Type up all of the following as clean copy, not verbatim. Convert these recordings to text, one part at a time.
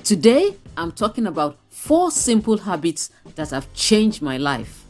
Today, I'm talking about 4 simple habits that have changed my life.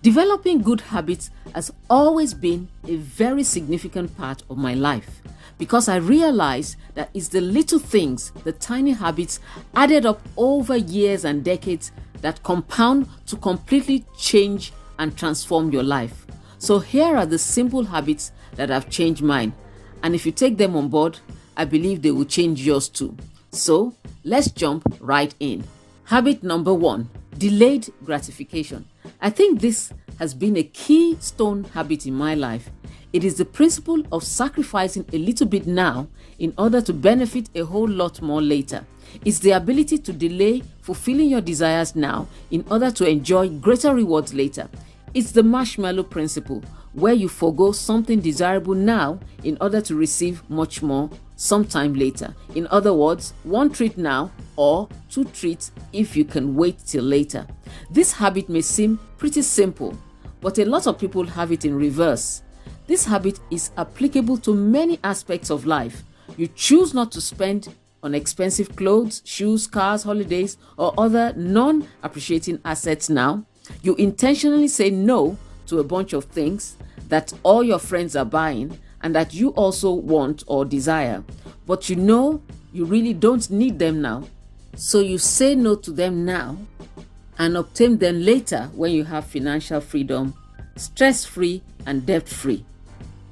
Developing good habits has always been a very significant part of my life because I realized that it's the little things, the tiny habits added up over years and decades that compound to completely change and transform your life. So here are the simple habits that have changed mine. And if you take them on board, I believe they will change yours too. So let's jump right in. Habit number 1, delayed gratification. I think this has been a keystone habit in my life. It is the principle of sacrificing a little bit now in order to benefit a whole lot more later. It's the ability to delay fulfilling your desires now in order to enjoy greater rewards later. It's the marshmallow principle, where you forgo something desirable now in order to receive much more sometime later. In other words, 1 treat now or 2 treats if you can wait till later. This habit may seem pretty simple, but a lot of people have it in reverse. This habit is applicable to many aspects of life. You choose not to spend on expensive clothes, shoes, cars, holidays, or other non-appreciating assets now. You intentionally say no to a bunch of things that all your friends are buying and that you also want or desire, but you know you really don't need them now. So you say no to them now and obtain them later when you have financial freedom, stress-free and debt-free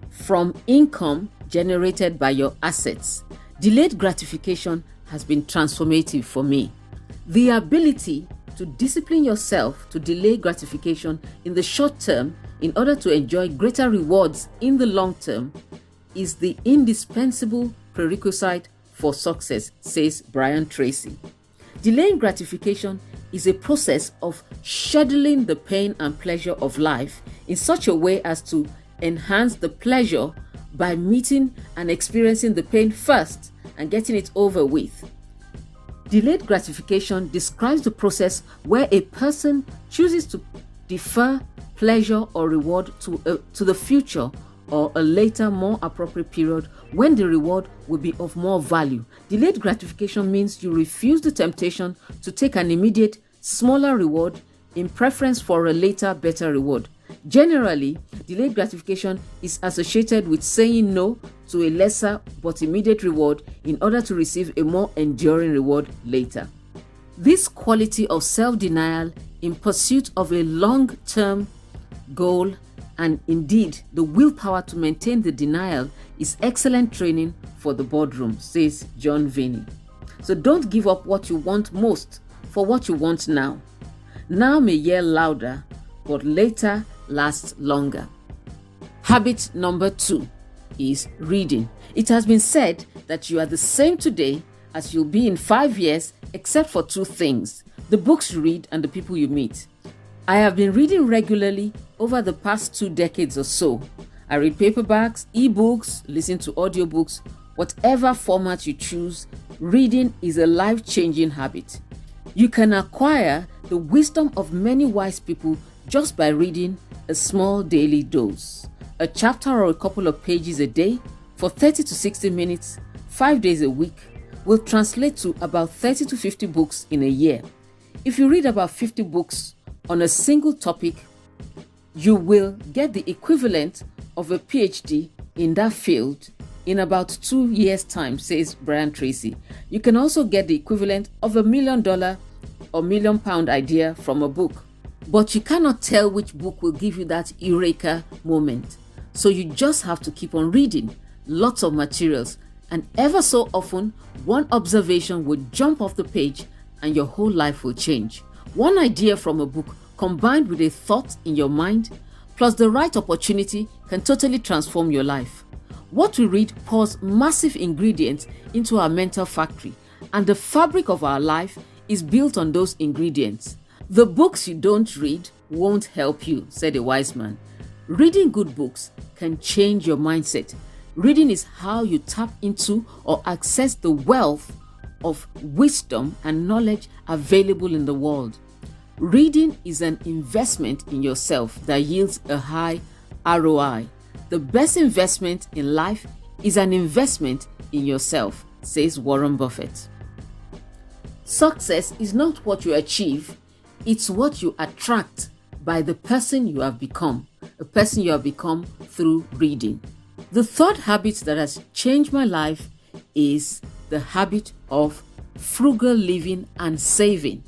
from income generated by your assets. Delayed gratification has been transformative for me. The ability to discipline yourself to delay gratification in the short term in order to enjoy greater rewards in the long term is the indispensable prerequisite for success, says Brian Tracy. Delaying gratification is a process of scheduling the pain and pleasure of life in such a way as to enhance the pleasure by meeting and experiencing the pain first and getting it over with. Delayed gratification describes the process where a person chooses to defer pleasure or reward to the future or a later, more appropriate period when the reward will be of more value. Delayed gratification means you refuse the temptation to take an immediate, smaller reward in preference for a later, better reward. Generally, delayed gratification is associated with saying no to a lesser but immediate reward in order to receive a more enduring reward later. This quality of self-denial in pursuit of a long-term goal and indeed the willpower to maintain the denial is excellent training for the boardroom, says John Viney. So don't give up what you want most for what you want now. Now may yell louder, but later lasts longer. Habit number 2 is reading. It has been said that you are the same today as you'll be in 5 years, except for 2 things: the books you read and the people you meet. I have been reading regularly over the past 2 decades or so. I read paperbacks, ebooks, listen to audiobooks, whatever format you choose. Reading is a life-changing habit. You can acquire the wisdom of many wise people just by reading a small daily dose. A chapter or a couple of pages a day for 30 to 60 minutes, 5 days a week, will translate to about 30 to 50 books in a year. If you read about 50 books on a single topic, you will get the equivalent of a PhD in that field in about 2 years' time, says Brian Tracy. You can also get the equivalent of $1 million or £1 million idea from a book. But you cannot tell which book will give you that eureka moment. So you just have to keep on reading lots of materials, and ever so often, one observation will jump off the page and your whole life will change. One idea from a book combined with a thought in your mind, plus the right opportunity, can totally transform your life. What we read pours massive ingredients into our mental factory, and the fabric of our life is built on those ingredients. The books you don't read won't help you, said a wise man. Reading good books can change your mindset. Reading is how you tap into or access the wealth of wisdom and knowledge available in the world. Reading is an investment in yourself that yields a high ROI. The best investment in life is an investment in yourself, says Warren Buffett. Success is not what you achieve, it's what you attract by the person you have become, a person you have become through reading. The third habit that has changed my life is the habit of frugal living and saving.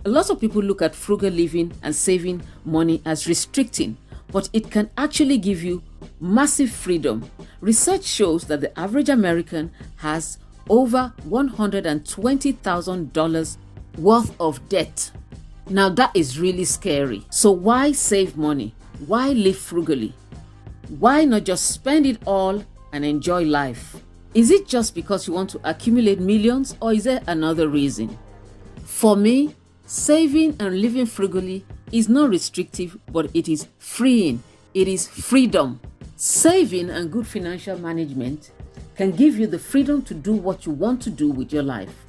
A lot of people look at frugal living and saving money as restricting, but it can actually give you massive freedom. Research shows that the average American has over $120,000 worth of debt. Now that is really scary. So why save money? Why live frugally? Why not just spend it all and enjoy life? Is it just because you want to accumulate millions, or is there another reason? For me, saving and living frugally is not restrictive, but it is freeing. It is freedom. Saving and good financial management can give you the freedom to do what you want to do with your life.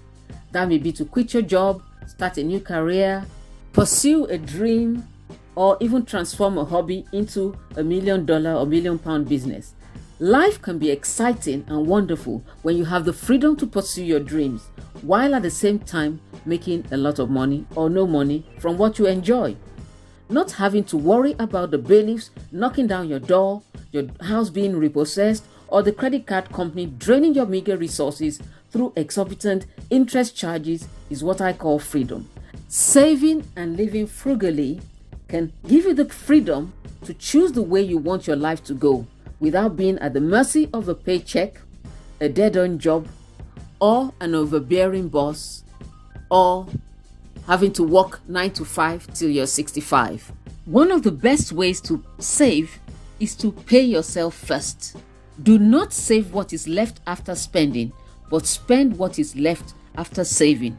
That may be to quit your job, start a new career, pursue a dream, or even transform a hobby into $1 million or £1 million business. Life can be exciting and wonderful when you have the freedom to pursue your dreams, while at the same time making a lot of money or no money from what you enjoy. Not having to worry about the bailiffs knocking down your door, your house being repossessed, or the credit card company draining your meager resources through exorbitant interest charges is what I call freedom. Saving and living frugally can give you the freedom to choose the way you want your life to go without being at the mercy of a paycheck, a dead-end job, or an overbearing boss, or having to work 9 to 5 till you're 65. One of the best ways to save is to pay yourself first. Do not save what is left after spending, but spend what is left after saving.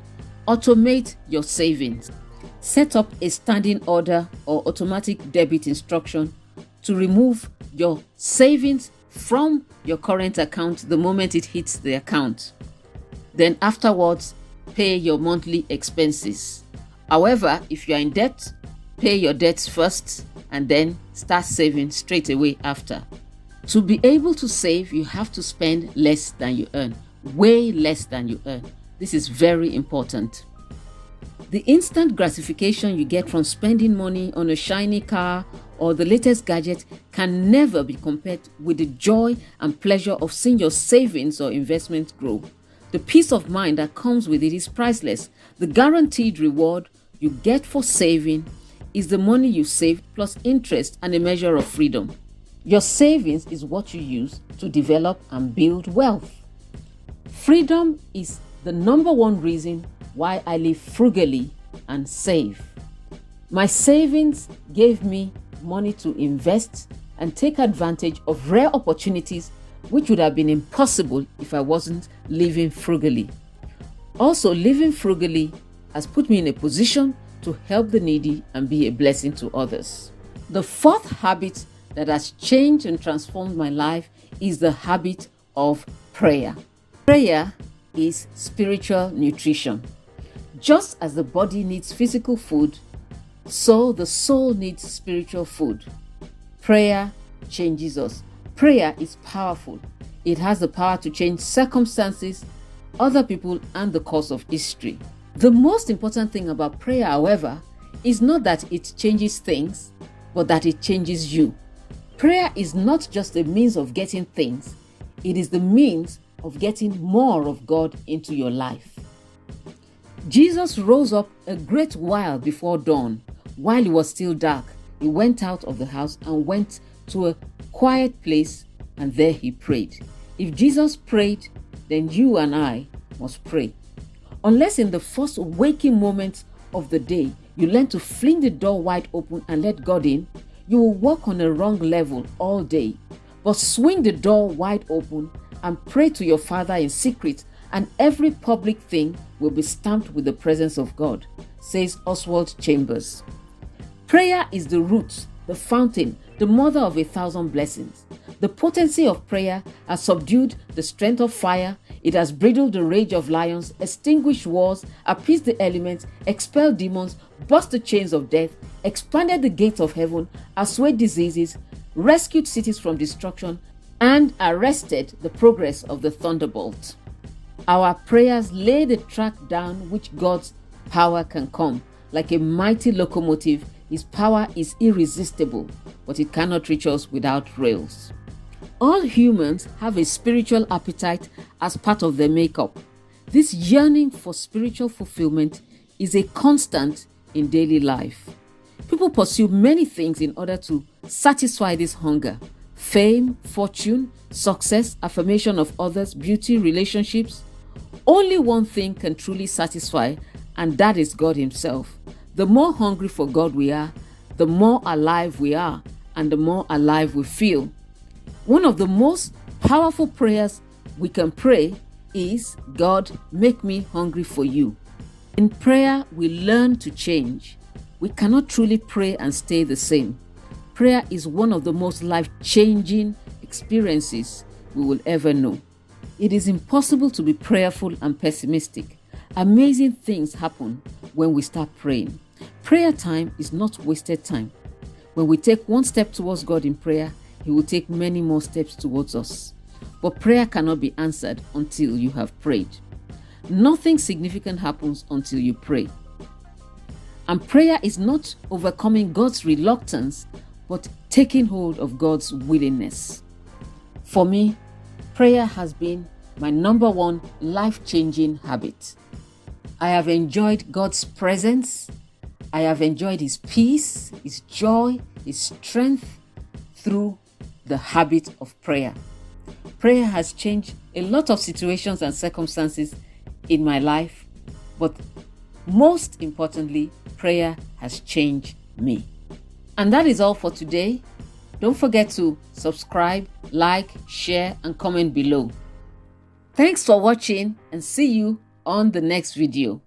Automate your savings. Set up a standing order or automatic debit instruction to remove your savings from your current account the moment it hits the account. Then afterwards, pay your monthly expenses. However, if you are in debt, pay your debts first and then start saving straight away after. To be able to save, you have to spend less than you earn, way less than you earn. This is very important. The instant gratification you get from spending money on a shiny car or the latest gadget can never be compared with the joy and pleasure of seeing your savings or investments grow. The peace of mind that comes with it is priceless. The guaranteed reward you get for saving is the money you saved plus interest and a measure of freedom. Your savings is what you use to develop and build wealth. Freedom is the number one reason why I live frugally and save. My savings gave me money to invest and take advantage of rare opportunities which would have been impossible if I wasn't living frugally. Also, living frugally has put me in a position to help the needy and be a blessing to others. The fourth habit that has changed and transformed my life is the habit of prayer. Prayer is spiritual nutrition. Just as the body needs physical food, so the soul needs spiritual food. Prayer changes us. Prayer is powerful. It has the power to change circumstances, other people, and the course of history. The most important thing about prayer, however, is not that it changes things, but that it changes you. Prayer is not just a means of getting things, it is the means of getting more of God into your life. Jesus rose up a great while before dawn. While it was still dark, he went out of the house and went to a quiet place, and there he prayed. If Jesus prayed, then you and I must pray. Unless in the first waking moments of the day, you learn to fling the door wide open and let God in, you will walk on a wrong level all day. But swing the door wide open and pray to your Father in secret, and every public thing will be stamped with the presence of God, says Oswald Chambers. Prayer is the root, the fountain, the mother of 1,000 blessings. The potency of prayer has subdued the strength of fire. It has bridled the rage of lions, extinguished wars, appeased the elements, expelled demons, burst the chains of death, expanded the gates of heaven, assuaged diseases, rescued cities from destruction, and arrested the progress of the thunderbolt. Our prayers lay the track down which God's power can come. Like a mighty locomotive, His power is irresistible, but it cannot reach us without rails. All humans have a spiritual appetite as part of their makeup. This yearning for spiritual fulfillment is a constant in daily life. People pursue many things in order to satisfy this hunger. Fame, fortune, success, affirmation of others, beauty, relationships. Only one thing can truly satisfy, and that is God Himself. The more hungry for God we are, the more alive we are, and the more alive we feel. One of the most powerful prayers we can pray is, God, make me hungry for you. In prayer, we learn to change. We cannot truly pray and stay the same. Prayer is one of the most life-changing experiences we will ever know. It is impossible to be prayerful and pessimistic. Amazing things happen when we start praying. Prayer time is not wasted time. When we take one step towards God in prayer, He will take many more steps towards us. But prayer cannot be answered until you have prayed. Nothing significant happens until you pray. And prayer is not overcoming God's reluctance, but taking hold of God's willingness. For me, prayer has been my number one life-changing habit. I have enjoyed God's presence. I have enjoyed His peace, His joy, His strength through the habit of prayer. Prayer has changed a lot of situations and circumstances in my life, but most importantly, prayer has changed me. And that is all for today. Don't forget to subscribe, like, share, and comment below. Thanks for watching, and see you on the next video.